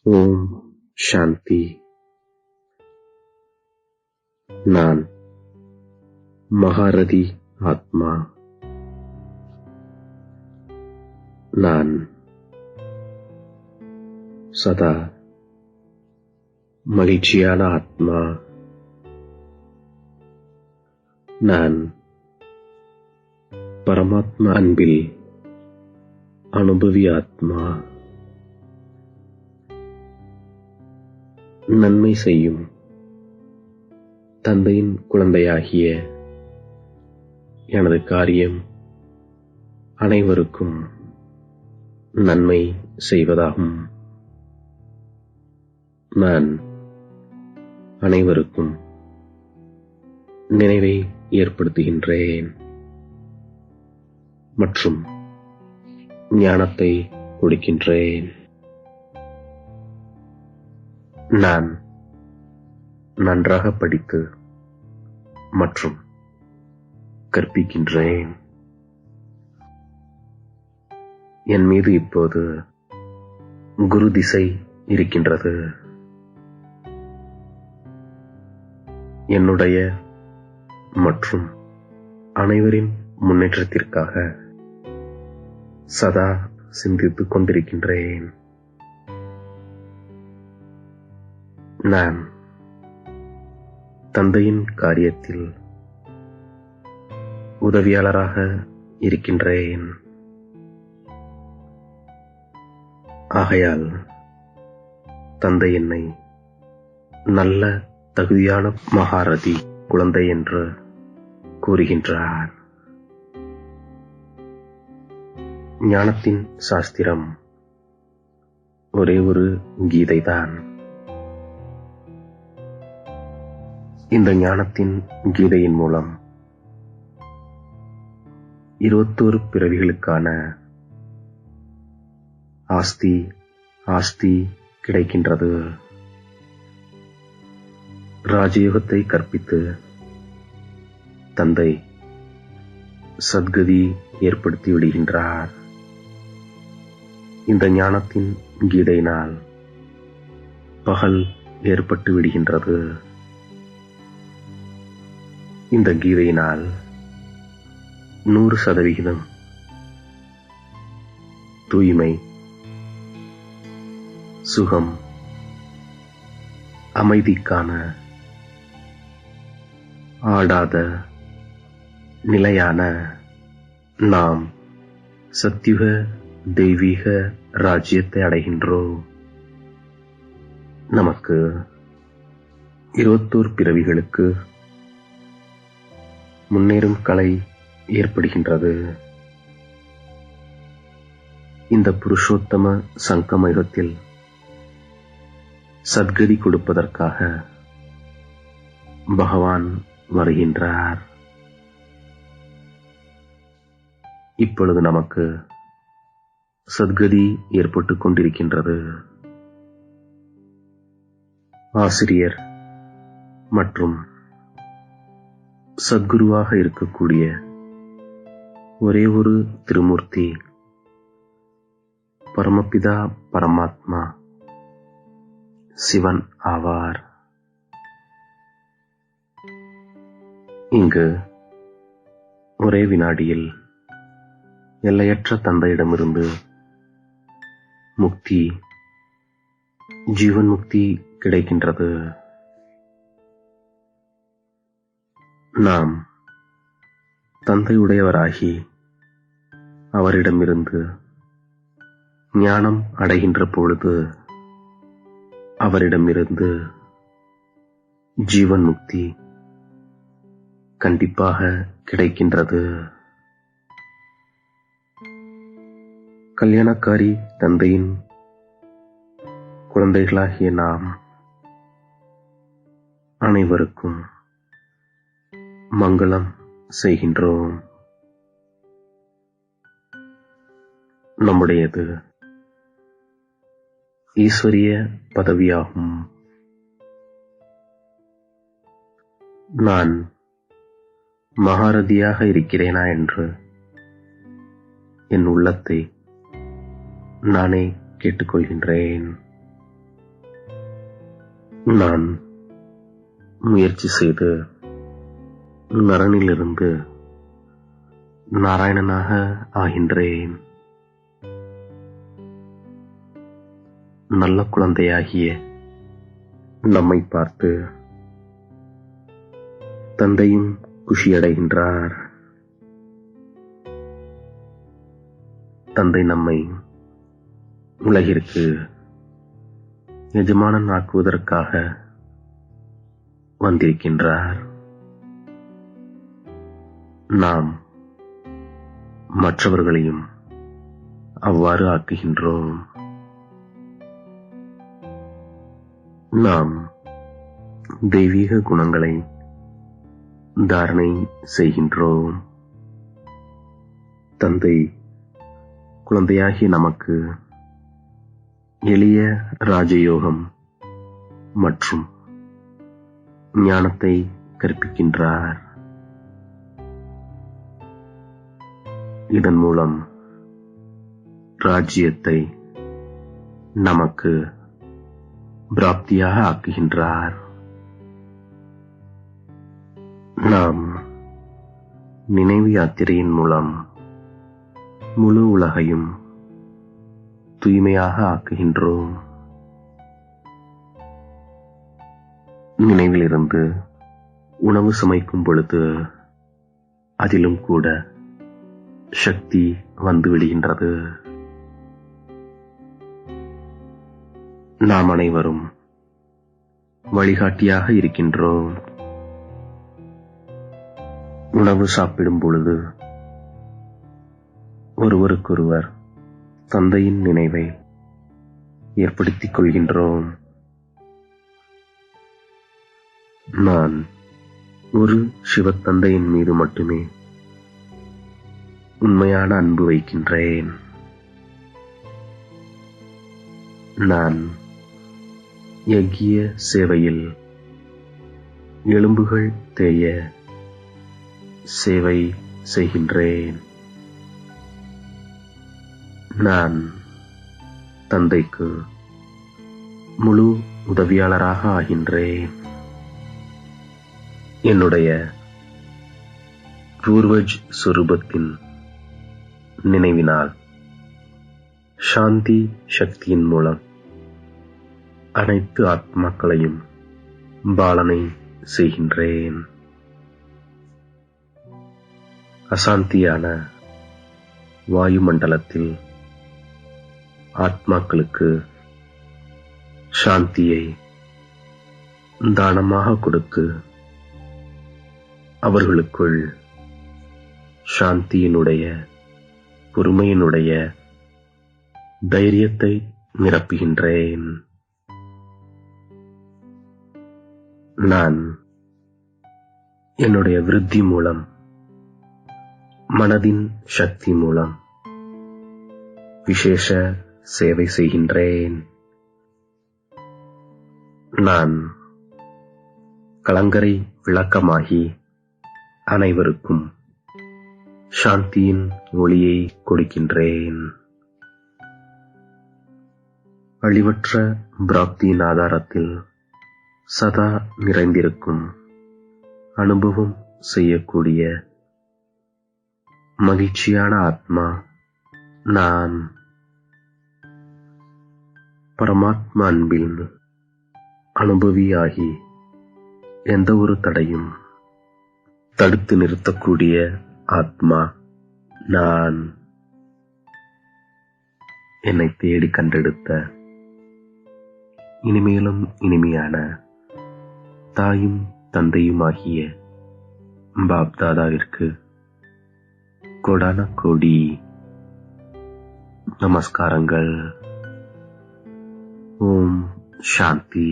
ஓம் சாந்தி. நான் மகாரதி ஆத்மா. நான் சதா மகிழ்ச்சியான ஆத்மா. நான் பரமாத்மா அன்பில் அனுபவி ஆத்மா. நன்மை செய்யும் தந்தையின் குழந்தையாகிய எனது காரியம் அனைவருக்கும் நன்மை செய்வதாகும். நான் அனைவருக்கும் நினைவை ஏற்படுத்துகின்றேன் மற்றும் ஞானத்தை கொடுக்கின்றேன். நான் நன்றாக படித்து மற்றும் கற்பிக்கின்றேன். என் மீது இப்போது குரு திசை இருக்கின்றது. என்னுடைய மற்றும் அனைவரின் முன்னேற்றத்திற்காக சதா சிந்தித்துக் கொண்டிருக்கின்றேன். நான் தந்தையின் காரியத்தில் உதவியாளராக இருக்கின்றேன். ஆகையால் தந்தை என்னை நல்ல தகுதியான மகாரதி குழந்தை என்று கூறுகின்றார். ஞானத்தின் சாஸ்திரம் ஒரே ஒரு கீதைதான். இந்த ஞானத்தின் கீதையின் மூலம் 21 பிறவிகளுக்கான ஆஸ்தி கிடைக்கின்றது. ராஜயோகத்தை கற்பித்து தந்தை சத்கதி ஏற்படுத்தி விடுகின்றார். இந்த ஞானத்தின் கீதையினால் பகல் ஏற்பட்டு விடுகின்றது. இந்த கீதையினால் 100% தூய்மை, சுகம், அமைதிக்கான ஆடாத நிலையான நாம் சத்யுக தெய்வீக ராஜ்யத்தை அடைகின்றோம். நமக்கு 21 பிறவிகளுக்கு முன்னேறும் கலை ஏற்படுகின்றது. இந்த புருஷோத்தம சங்கமயுகத்தில் சத்கதி கொடுப்பதற்காக பகவான் வருகின்றார். இப்பொழுது நமக்கு சத்கதி ஏற்பட்டுக் கொண்டிருக்கின்றது. ஆசிரியர் மற்றும் சத்குருவாக இருக்கக்கூடிய ஒரே ஒரு திருமூர்த்தி பரமபிதா பரமாத்மா சிவன் ஆவார். இங்கு ஒரே வினாடியில் எல்லையற்ற தந்தையிடமிருந்து முக்தி, ஜீவன் முக்தி கிடைக்கின்றது. நாம் தந்தையுடையவராகி அவரிடமிருந்து ஞானம் அடைகின்ற பொழுது அவரிடமிருந்து ஜீவன் முக்தி கண்டிப்பாக கிடைக்கின்றது. கல்யாணக்காரி தந்தையின் குழந்தைகளாகிய நாம் அனைவருக்கும் மங்களம் செய்கின்றோம். நம்முடையது ஈஸ்வரிய பதவியாகும். நான் மகாரதியாக இருக்கிறேனா என்று என் உள்ளத்தை நானே கேட்டுக்கொள்கின்றேன். நான் முயற்சி செய்து நரனிலிருந்து நாராயணனாக ஆகின்றேன். நல்ல குழந்தையாகிய நம்மை பார்த்து தந்தையும் குஷியடைகின்றார். தந்தை நம்மை உலகிற்கு எஜமானன் ஆக்குவதற்காக வந்திருக்கின்றார். நாம் மற்றவர்களையும் அவ்வாறு ஆக்குகின்றோம். நாம் தெய்வீக குணங்களை தாரணை செய்கின்றோம். தந்தை குழந்தையாகிய நமக்கு எளிய ராஜயோகம் மற்றும் ஞானத்தை கற்பிக்கின்றார். இதன் மூலம் ராஜ்யத்தை நமக்கு பிராப்தியாக ஆக்குகின்றார். நாம் நினைவு யாத்திரையின் மூலம் முழு உலகையும் தூய்மையாக ஆக்குகின்றோம். நினைவிலிருந்து உணவு சமைக்கும் பொழுது அதிலும் கூட சக்தி வந்து விடுகின்றது. நாம் அனைவரும் வழிகாட்டியாக இருக்கின்றோம். உணவு சாப்பிடும் பொழுது ஒருவருக்கொருவர் தந்தையின் நினைவை ஏற்படுத்திக் கொள்கின்றோம். நான் ஒரு சிவத்தந்தையின் மீது மட்டுமே உண்மையான அன்பு வைக்கின்றேன். நான் யக்ஞ சேவையில் எலும்புகள் தேய சேவை செய்கின்றேன். நான் தந்தைக்கு முழு உதவியாளராக ஆகின்றேன். என்னுடைய பூர்வஜ் சுரூபத்தின் நினைவினால் சாந்தி சக்தியின் மூலம் அனைத்து ஆத்மாக்களையும் பாலனை செய்கின்றேன். அசாந்தியான வாயுமண்டலத்தில் ஆத்மாக்களுக்கு சாந்தியை தானமாக கொடுத்து அவர்களுக்குள் சாந்தியினுடைய பொறுமையினுடைய தைரியத்தை நிரப்புகின்றேன். நான் என்னுடைய விருத்தி மூலம் மனதின் சக்தி மூலம் விசேஷ சேவை செய்கின்றேன். நான் கலங்கரை விளக்கமாகி அனைவருக்கும் சாந்தியின் ஒளியை கொடுக்கின்றேன். அழிவற்ற பிராப்தியின் ஆதாரத்தில் சதா நிறைந்திருக்கும் அனுபவம் செய்யக்கூடிய மகிழ்ச்சியான ஆத்மா நான். பரமாத்மா அன்பின் அனுபவியாகி எந்த ஒரு தடையும் தடுத்து நிறுத்தக்கூடிய ஆத்மா நான். என்னை தேடி கண்டெடுத்த இனிமேலும் இனிமையான தாயும் தந்தையுமாகிய பாப்தாதாவிற்கு கோடான கோடி நமஸ்காரங்கள். ஓம் சாந்தி.